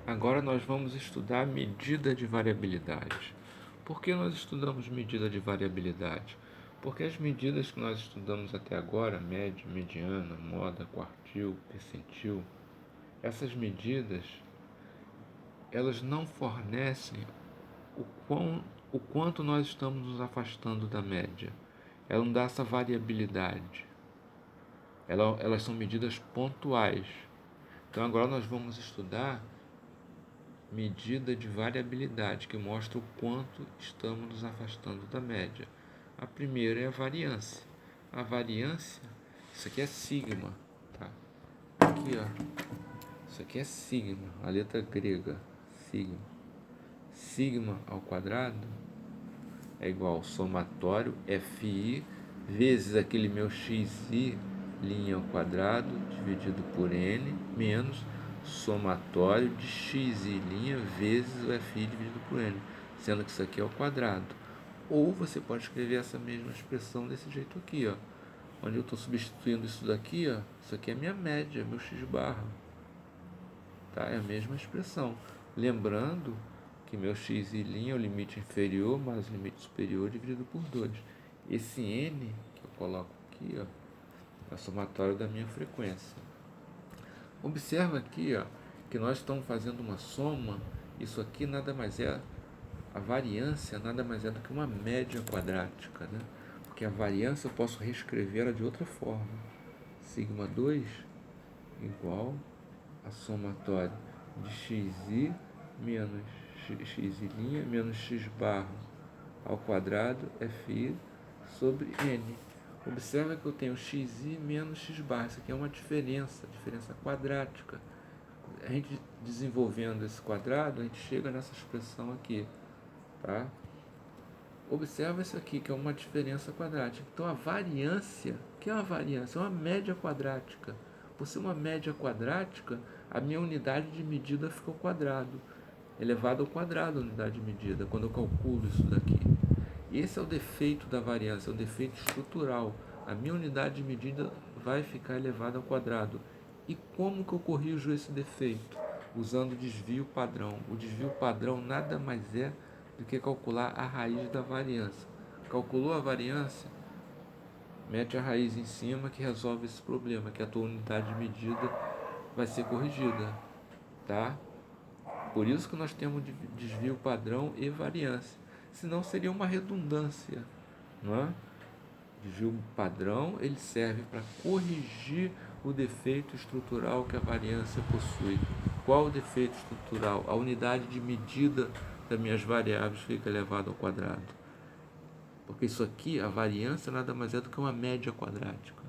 Agora nós vamos estudar medida de variabilidade. Por que nós estudamos medida de variabilidade? Porque as medidas que nós estudamos até agora, média, mediana, moda, quartil, percentil, essas medidas, elas não fornecem o quanto nós estamos nos afastando da média. Ela não dá essa variabilidade. Elas são medidas pontuais. Então agora nós vamos estudar medida de variabilidade, que mostra o quanto estamos nos afastando da média. A primeira é a variância. A variância, isso aqui é sigma, tá? Aqui, ó, isso aqui é sigma, a letra grega, sigma. Sigma ao quadrado é igual ao somatório FI vezes aquele meu XI linha ao quadrado dividido por N menos somatório de XI vezes o FI dividido por N, sendo que isso aqui é ao quadrado. Ou você pode escrever essa mesma expressão desse jeito aqui, ó, onde eu estou substituindo isso daqui, ó, isso aqui é minha média, meu x barra, tá? É a mesma expressão. Lembrando que meu XI' é o limite inferior mais o limite superior dividido por 2. Esse N que eu coloco aqui, ó, é o somatório da minha frequência. Observa aqui, ó, que nós estamos fazendo uma soma. Isso aqui nada mais é, a variância nada mais é do que uma média quadrática, né? Porque a variância eu posso reescrevê-la de outra forma. Sigma 2 igual a somatória de xi menos xi' menos x barra ao quadrado fi sobre n. Observa que eu tenho xi menos x barra. Isso aqui é uma diferença quadrática. A gente desenvolvendo esse quadrado, a gente chega nessa expressão aqui, tá? Observa isso aqui, que é uma diferença quadrática. Então, a variância, o que é uma variância? É uma média quadrática. Por ser uma média quadrática, a minha unidade de medida fica ao quadrado, elevado ao quadrado a unidade de medida, quando eu calculo isso daqui. E esse é o defeito da variância, é o defeito estrutural. A minha unidade de medida vai ficar elevada ao quadrado. E como que eu corrijo esse defeito? Usando o desvio padrão. O desvio padrão nada mais é do que calcular a raiz da variância. Calculou a variância, mete a raiz em cima que resolve esse problema, que a tua unidade de medida vai ser corrigida, tá? Por isso que nós temos desvio padrão e variância. Senão seria uma redundância, não é? Desvio padrão, ele serve para corrigir o defeito estrutural que a variância possui. Qual o defeito estrutural? A unidade de medida das minhas variáveis fica elevada ao quadrado. Porque isso aqui, a variância, nada mais é do que uma média quadrática.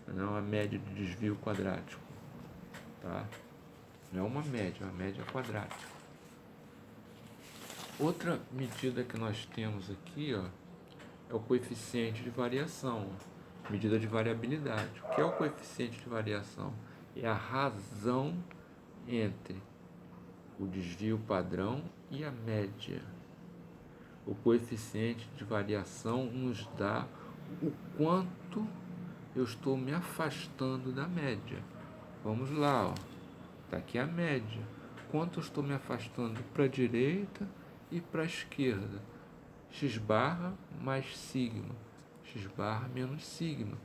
Não é uma média de desvio quadrático. Tá? Não é uma média, é uma média quadrática. Outra medida que nós temos aqui, ó, é o coeficiente de variação, medida de variabilidade. O que é o coeficiente de variação? É a razão entre o desvio padrão e a média. O coeficiente de variação nos dá o quanto eu estou me afastando da média. Vamos lá, ó. Tá aqui a média. Quanto eu estou me afastando para a direita e para a esquerda? X barra mais sigma. X barra menos sigma.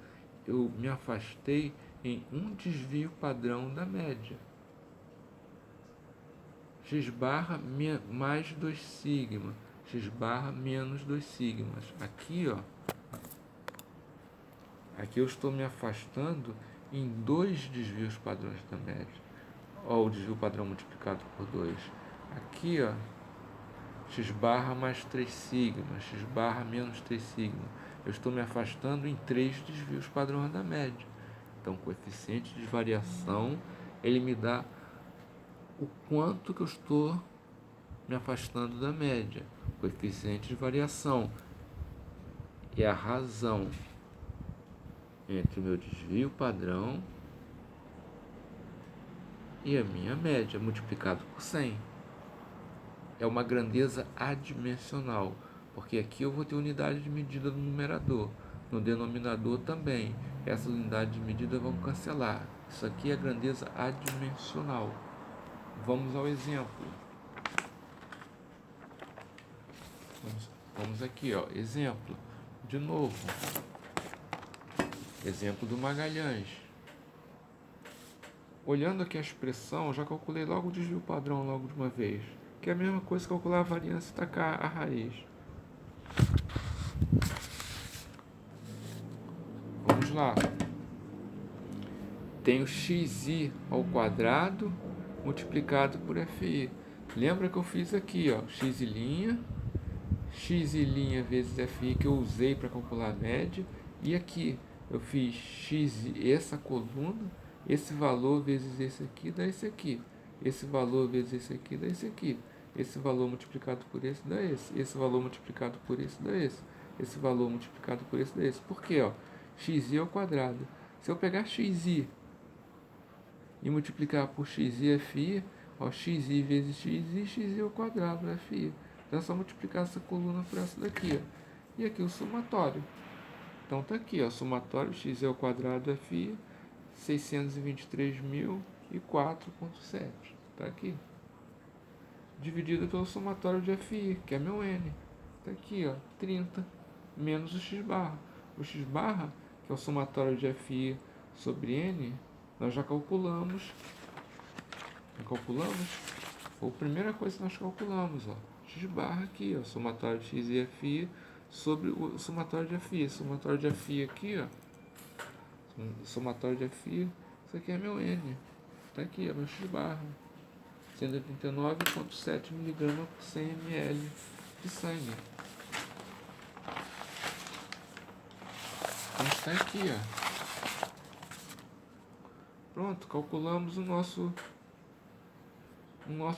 Eu me afastei em um desvio padrão da média. X barra mais 2 sigma. X barra menos 2 sigmas. Aqui, ó. Aqui eu estou me afastando em dois desvios padrões da média. Ó, o desvio padrão multiplicado por 2. Aqui, ó, x barra mais 3 sigma, x barra menos 3 sigma. Eu estou me afastando em 3 desvios padrões da média. Então, o coeficiente de variação, ele me dá o quanto que eu estou me afastando da média. O coeficiente de variação é a razão entre o meu desvio padrão e a minha média, multiplicado por 100. É uma grandeza adimensional, porque aqui eu vou ter unidade de medida no numerador, no denominador também. Essas unidades de medida vão cancelar. Isso aqui é grandeza adimensional. Vamos ao exemplo. Vamos aqui, ó, exemplo. De novo. Exemplo do Magalhães. Olhando aqui a expressão, já calculei logo o desvio padrão logo de uma vez. Que é a mesma coisa que calcular a variância e tacar a raiz. Vamos lá. Tenho xi ao quadrado multiplicado por fi. Lembra que eu fiz aqui, ó, xi' vezes fi, que eu usei para calcular a média. E aqui eu fiz x, essa coluna, esse valor vezes esse aqui dá esse aqui. Esse valor vezes esse aqui dá esse aqui. Esse valor multiplicado por esse dá esse. Esse valor multiplicado por esse dá esse. Esse valor multiplicado por esse dá esse. Por quê? Ó, xi ao quadrado. Se eu pegar xi e multiplicar por xi fi, ó, xi vezes xi ao quadrado é fi. Então é só multiplicar essa coluna por essa daqui, ó. E aqui o somatório. Então tá aqui, ó, somatório x ao quadrado fi, 623.004,7. Tá aqui. Dividido pelo somatório de fi, que é meu n. Tá aqui, ó, 30 menos o x barra. O x barra, que é o somatório de fi sobre n, nós já calculamos. Foi a primeira coisa que nós calculamos, ó. X barra aqui, ó, somatório de x e fi sobre o somatório de fi. Somatório de fi aqui, ó. Somatório de fi, isso aqui é meu n. Tá aqui, ó, meu x barra. 139,7 mg por 100 ml de sangue. Então está aqui, ó. Pronto, calculamos o nosso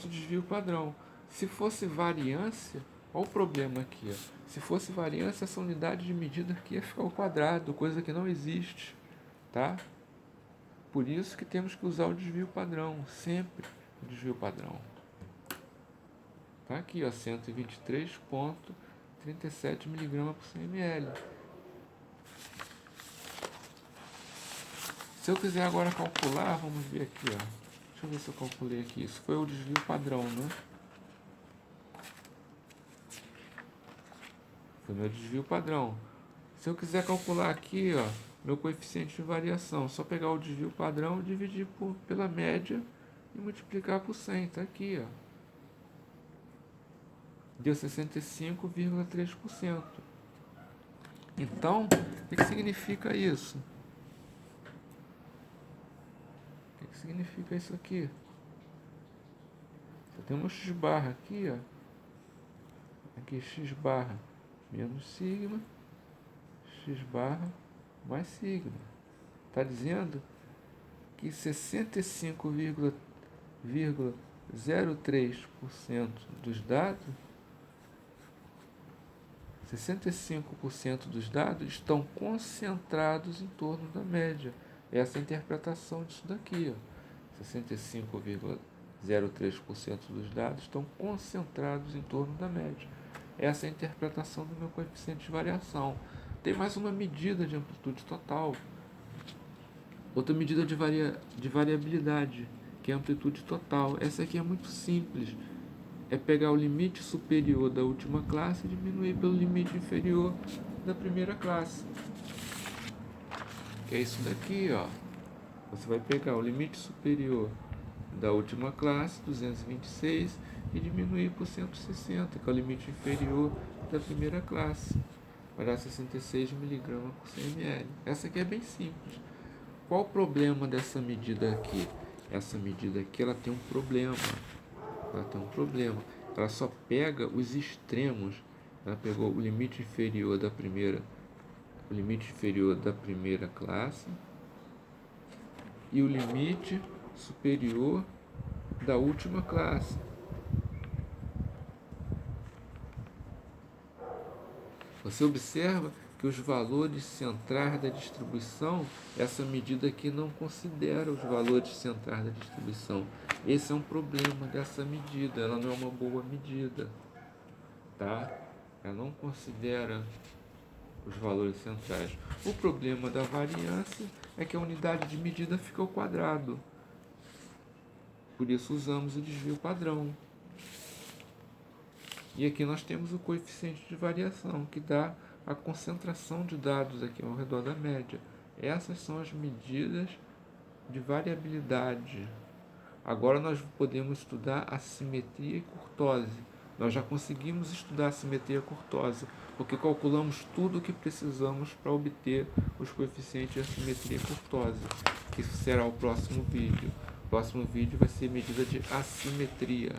desvio padrão. Se fosse variância, olha o problema aqui, ó. Se fosse variância, essa unidade de medida aqui ia ficar ao quadrado, coisa que não existe, tá? Por isso que temos que usar o desvio padrão, sempre o desvio padrão. Tá aqui, ó, 123,37 mg por 100 ml. Se eu quiser agora calcular, vamos ver aqui, ó. Deixa eu ver se eu calculei aqui. Isso foi o desvio padrão, né? Foi meu desvio padrão. Se eu quiser calcular aqui, ó, meu coeficiente de variação, só pegar o desvio padrão e dividir pela média e multiplicar por 100. Tá aqui, ó. Deu 65,3%. Então, o que significa isso? O que significa isso aqui? Eu tenho um x barra aqui, ó. Aqui x barra menos sigma, x barra mais sigma. Está dizendo que 65,03% dos dados, 65% dos dados estão concentrados em torno da média. Essa é a interpretação disso daqui, ó. 65,03% dos dados estão concentrados em torno da média. Essa é a interpretação do meu coeficiente de variação. Tem mais uma medida de amplitude total. Outra medida de variabilidade, que é a amplitude total. Essa aqui é muito simples. É pegar o limite superior da última classe e diminuir pelo limite inferior da primeira classe. Que é isso daqui, ó. Você vai pegar o limite superior da última classe, 226, e diminuir por 160, que é o limite inferior da primeira classe. Vai dar 66 mg por 100 ml. Essa aqui é bem simples. Qual o problema dessa medida aqui? Essa medida aqui, ela tem um problema. Ela só pega os extremos. Ela pegou o limite inferior da primeira classe e o limite superior da última classe. Você observa que os valores centrais da distribuição, essa medida aqui não considera os valores centrais da distribuição. Esse é um problema dessa medida, ela não é uma boa medida, tá? Ela não considera os valores centrais. O problema da variância é que a unidade de medida fica ao quadrado. Por isso usamos o desvio padrão. E aqui nós temos o coeficiente de variação, que dá a concentração de dados aqui ao redor da média. Essas são as medidas de variabilidade. Agora nós podemos estudar a simetria e kurtose. Nós já conseguimos estudar a simetria e kurtose, porque calculamos tudo o que precisamos para obter os coeficientes de assimetria e kurtose, que será o próximo vídeo. O próximo vídeo vai ser medida de assimetria.